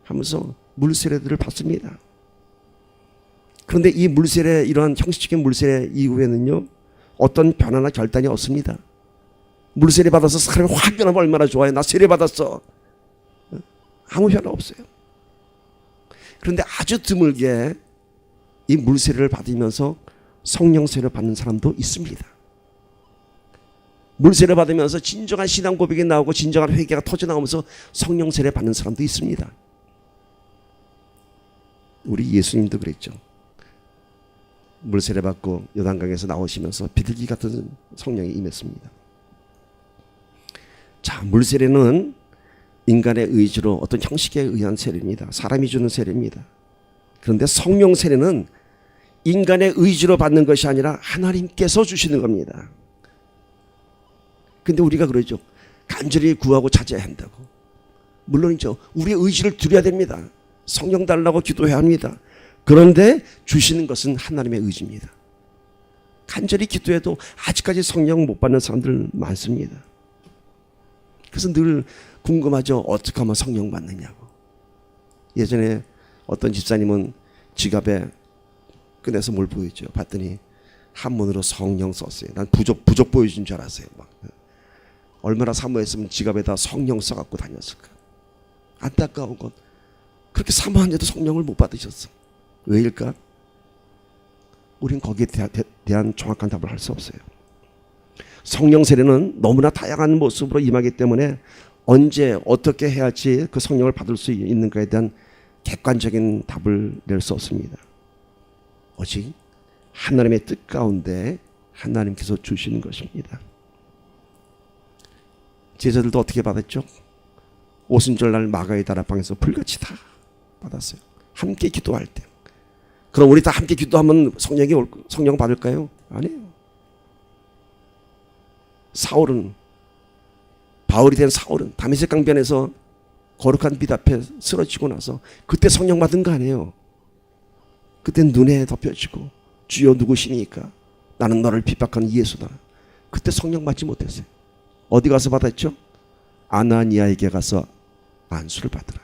하면서 물세례들을 받습니다. 그런데 이 물세례, 이러한 형식적인 물세례 이후에는요, 어떤 변화나 결단이 없습니다. 물세례 받아서 사람이 확 변하면 얼마나 좋아요. 나 세례 받았어. 아무 변화 없어요. 그런데 아주 드물게 이 물세례를 받으면서 성령 세례를 받는 사람도 있습니다. 물세례 받으면서 진정한 신앙 고백이 나오고 진정한 회개가 터져나오면서 성령 세례 받는 사람도 있습니다. 우리 예수님도 그랬죠. 물세례 받고 요단강에서 나오시면서 비둘기 같은 성령이 임했습니다. 자, 물세례는 인간의 의지로 어떤 형식에 의한 세례입니다. 사람이 주는 세례입니다. 그런데 성령 세례는 인간의 의지로 받는 것이 아니라 하나님께서 주시는 겁니다. 근데 우리가 그러죠. 간절히 구하고 찾아야 한다고. 물론이죠. 우리의 의지를 드려야 됩니다. 성령 달라고 기도해야 합니다. 그런데 주시는 것은 하나님의 의지입니다. 간절히 기도해도 아직까지 성령 못 받는 사람들 많습니다. 그래서 늘 궁금하죠. 어떻게 하면 성령 받느냐고. 예전에 어떤 집사님은 지갑에 꺼내서 뭘 보여줘요. 봤더니 한문으로 성령 썼어요. 난 부족 보여준 줄 알았어요. 막. 얼마나 사모했으면 지갑에다 성령 써갖고 다녔을까. 안타까운 건 그렇게 사모한데도 성령을 못 받으셨어. 왜일까? 우린 거기에 대한 정확한 답을 할 수 없어요. 성령 세례는 너무나 다양한 모습으로 임하기 때문에 언제 어떻게 해야지 그 성령을 받을 수 있는가에 대한 객관적인 답을 낼 수 없습니다. 오직 하나님의 뜻 가운데 하나님께서 주시는 것입니다. 제자들도 어떻게 받았죠? 오순절날 마가의 다락방에서 불같이 다 받았어요. 함께 기도할 때. 그럼 우리 다 함께 기도하면 성령 받을까요? 아니에요. 바울이 된 사울은 다메섹 강변에서 거룩한 빛 앞에 쓰러지고 나서 그때 성령 받은 거 아니에요. 그때 눈에 덮여지고 주여 누구시니까 나는 너를 핍박하는 예수다. 그때 성령 받지 못했어요. 어디 가서 받았죠? 아나니아에게 가서 안수를 받으라.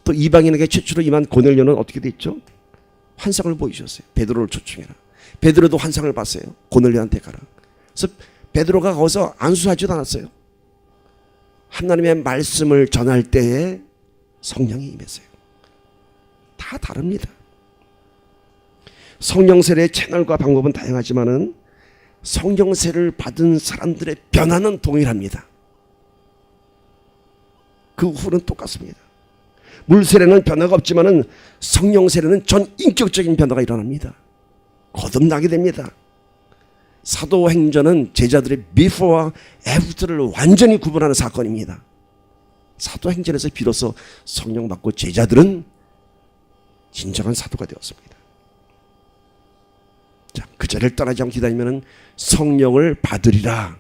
또 이방인에게 최초로 임한 고넬료는 어떻게 됐죠? 환상을 보이셨어요. 베드로를 초청해라. 베드로도 환상을 봤어요. 고넬료한테 가라. 그래서 베드로가 거기서 안수하지도 않았어요. 하나님의 말씀을 전할 때에 성령이 임했어요. 다 다릅니다. 성령 세례의 채널과 방법은 다양하지만은 성령 세례를 받은 사람들의 변화는 동일합니다. 그 후는 똑같습니다. 물 세례는 변화가 없지만은 성령 세례는 전 인격적인 변화가 일어납니다. 거듭나게 됩니다. 사도행전은 제자들의 before와 after를 완전히 구분하는 사건입니다. 사도행전에서 비로소 성령 받고 제자들은 진정한 사도가 되었습니다. 자, 그 자리를 떠나지 않고 기다리면 성령을 받으리라.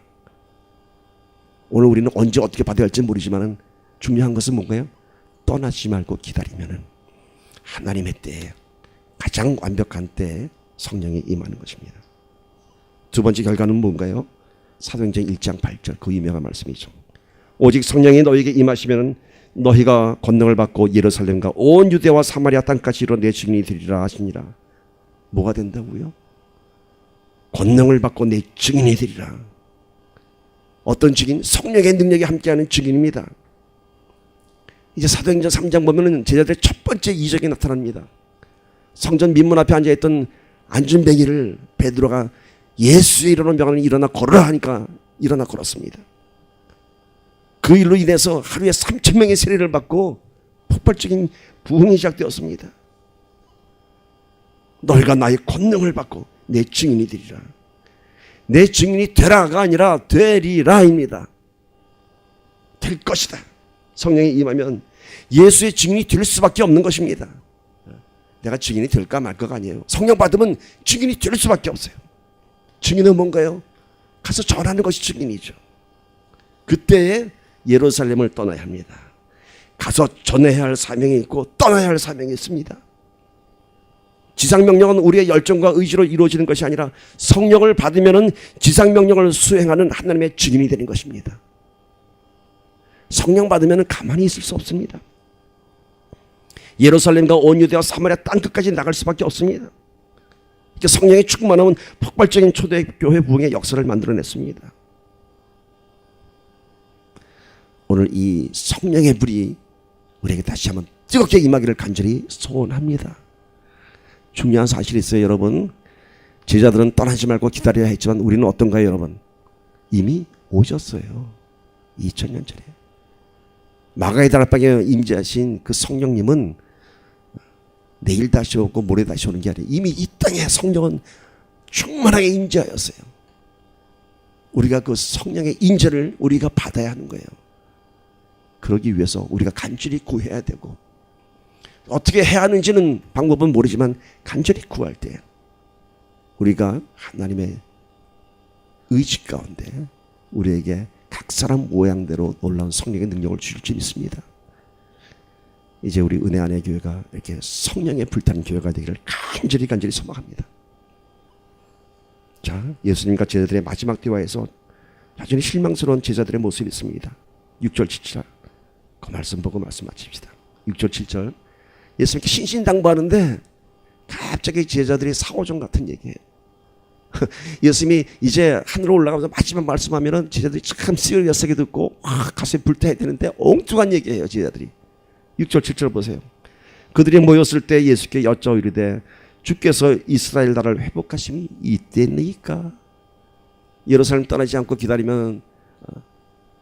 오늘 우리는 언제 어떻게 받아야 할지 모르지만 중요한 것은 뭔가요? 떠나지 말고 기다리면 하나님의 때에 가장 완벽한 때에 성령이 임하는 것입니다. 두 번째 결과는 뭔가요? 사도행전 1장 8절 그 유명한 말씀이죠. 오직 성령이 너희에게 임하시면 너희가 권능을 받고 예루살렘과 온 유대와 사마리아 땅까지 이르러 내 증인이 되리라 하시니라. 뭐가 된다고요? 권능을 받고 내 증인이 되리라. 어떤 증인? 성령의 능력이 함께하는 증인입니다. 이제 사도행전 3장 보면은 제자들의 첫 번째 이적이 나타납니다. 성전 민문 앞에 앉아있던 안준뱅이를 베드로가 예수의 이름으로 명하니 일어나 걸으라 하니까 일어나 걸었습니다. 그 일로 인해서 하루에 3,000명의 세례를 받고 폭발적인 부흥이 시작되었습니다. 너희가 나의 권능을 받고 내 증인이 되리라. 내 증인이 되라가 아니라 되리라입니다. 될 것이다. 성령이 임하면 예수의 증인이 될 수밖에 없는 것입니다. 내가 증인이 될까 말까가 아니에요. 성령 받으면 증인이 될 수밖에 없어요. 증인은 뭔가요? 가서 전하는 것이 증인이죠. 그때에 예루살렘을 떠나야 합니다. 가서 전해야 할 사명이 있고 떠나야 할 사명이 있습니다. 지상명령은 우리의 열정과 의지로 이루어지는 것이 아니라 성령을 받으면 지상명령을 수행하는 하나님의 증인이 되는 것입니다. 성령 받으면 가만히 있을 수 없습니다. 예루살렘과 온 유대와 사마리아 땅끝까지 나갈 수밖에 없습니다. 성령의 충만함은 폭발적인 초대교회 부흥의 역사를 만들어냈습니다. 오늘 이 성령의 불이 우리에게 다시 한번 뜨겁게 임하기를 간절히 소원합니다. 중요한 사실이 있어요, 여러분. 제자들은 떠나지 말고 기다려야 했지만 우리는 어떤가요, 여러분? 이미 오셨어요. 2000년 전에. 마가의 다락방에 임재하신 그 성령님은 내일 다시 오고 모레 다시 오는 게 아니라 이미 이 땅에 성령은 충만하게 임재하였어요. 우리가 그 성령의 임재를 우리가 받아야 하는 거예요. 그러기 위해서 우리가 간절히 구해야 되고, 어떻게 해야 하는지는 방법은 모르지만 간절히 구할 때 우리가 하나님의 의지 가운데 우리에게 각 사람 모양대로 놀라운 성령의 능력을 주실 줄 믿습니다. 이제 우리 은혜 안의 교회가 이렇게 성령의 불타는 교회가 되기를 간절히 소망합니다. 자, 예수님과 제자들의 마지막 대화에서 여전히 실망스러운 제자들의 모습이 있습니다. 6절 7절 그 말씀 보고 말씀 마칩시다. 6절 7절 예수님께 신신당부하는데 갑자기 제자들이 사오정 같은 얘기예요. 예수님이 이제 하늘로 올라가면서 마지막 말씀하면은 제자들이 참 쓰여쓰게 듣고 가슴에 불타야 되는데 엉뚱한 얘기예요, 제자들이. 6절 7절 보세요. 그들이 모였을 때 예수께 여쭤 이르되 주께서 이스라엘 나라를 회복하심이 이때니까? 예루살렘 떠나지 않고 기다리면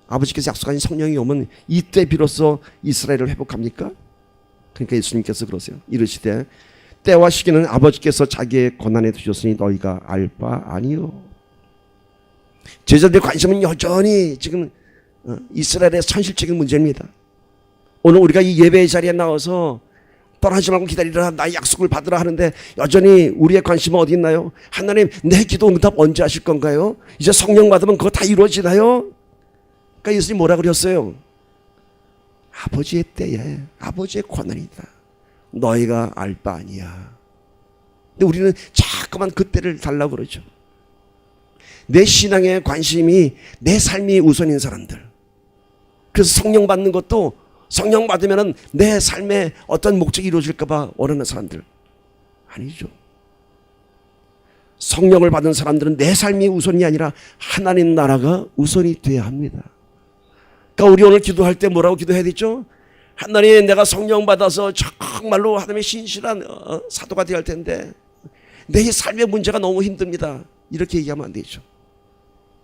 아버지께서 약속하신 성령이 오면 이때 비로소 이스라엘을 회복합니까? 그러니까 예수님께서 그러세요. 이르시되 때와 시기는 아버지께서 자기의 권한에 두셨으니 너희가 알 바 아니요. 제자들의 관심은 여전히 지금 이스라엘의 현실적인 문제입니다. 오늘 우리가 이 예배의 자리에 나와서 떠나지 말고 기다리라, 나의 약속을 받으라 하는데 여전히 우리의 관심은 어디 있나요? 하나님, 내 기도 응답 언제 하실 건가요? 이제 성령 받으면 그거 다 이루어지나요? 그러니까 예수님 뭐라 그랬어요? 아버지의 때에 아버지의 권한이다. 너희가 알 바 아니야. 근데 우리는 자꾸만 그 때를 달라고 그러죠. 내 신앙의 관심이 내 삶이 우선인 사람들. 그래서 성령 받는 것도 성령 받으면 내 삶에 어떤 목적이 이루어질까 봐 원하는 사람들 아니죠. 성령을 받은 사람들은 내 삶이 우선이 아니라 하나님 나라가 우선이 돼야 합니다. 그러니까 우리 오늘 기도할 때 뭐라고 기도해야 되죠? 하나님, 내가 성령 받아서 정말로 하나님의 신실한 사도가 되어야 할 텐데 내 삶의 문제가 너무 힘듭니다. 이렇게 얘기하면 안 되죠.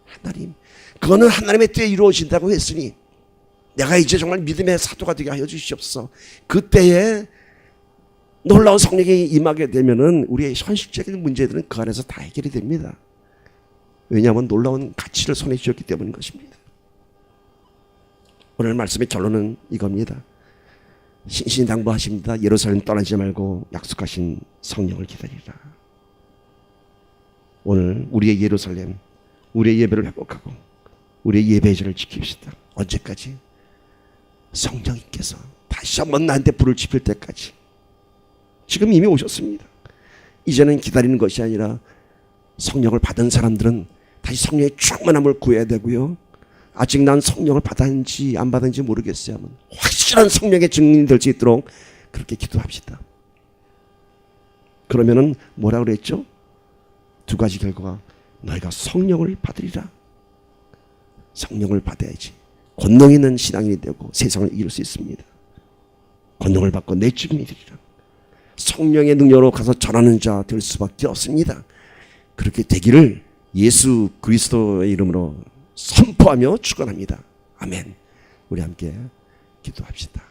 하나님, 그거는 하나님의 때에 이루어진다고 했으니 내가 이제 정말 믿음의 사도가 되게 하여 주시옵소서. 그때에 놀라운 성령이 임하게 되면은 우리의 현실적인 문제들은 그 안에서 다 해결이 됩니다. 왜냐하면 놀라운 가치를 손에 쥐었기 때문인 것입니다. 오늘 말씀의 결론은 이겁니다. 신신당부하십니다. 예루살렘 떠나지 말고 약속하신 성령을 기다리라. 오늘 우리의 예루살렘, 우리의 예배를 회복하고 우리의 예배의 절을 지킵시다. 언제까지? 성령님께서 다시 한번 나한테 불을 지필 때까지. 지금 이미 오셨습니다. 이제는 기다리는 것이 아니라 성령을 받은 사람들은 다시 성령의 충만함을 구해야 되고요. 아직 난 성령을 받았는지 안 받았는지 모르겠어요. 확실한 성령의 증인이 될 수 있도록 그렇게 기도합시다. 그러면은 뭐라 그랬죠? 두 가지 결과가 너희가 성령을 받으리라. 성령을 받아야지 권능 있는 신앙인이 되고 세상을 이길 수 있습니다. 권능을 받고 내 증인이 되리라. 성령의 능력으로 가서 전하는 자 될 수밖에 없습니다. 그렇게 되기를 예수 그리스도의 이름으로 선포하며 축원합니다. 아멘. 우리 함께 기도합시다.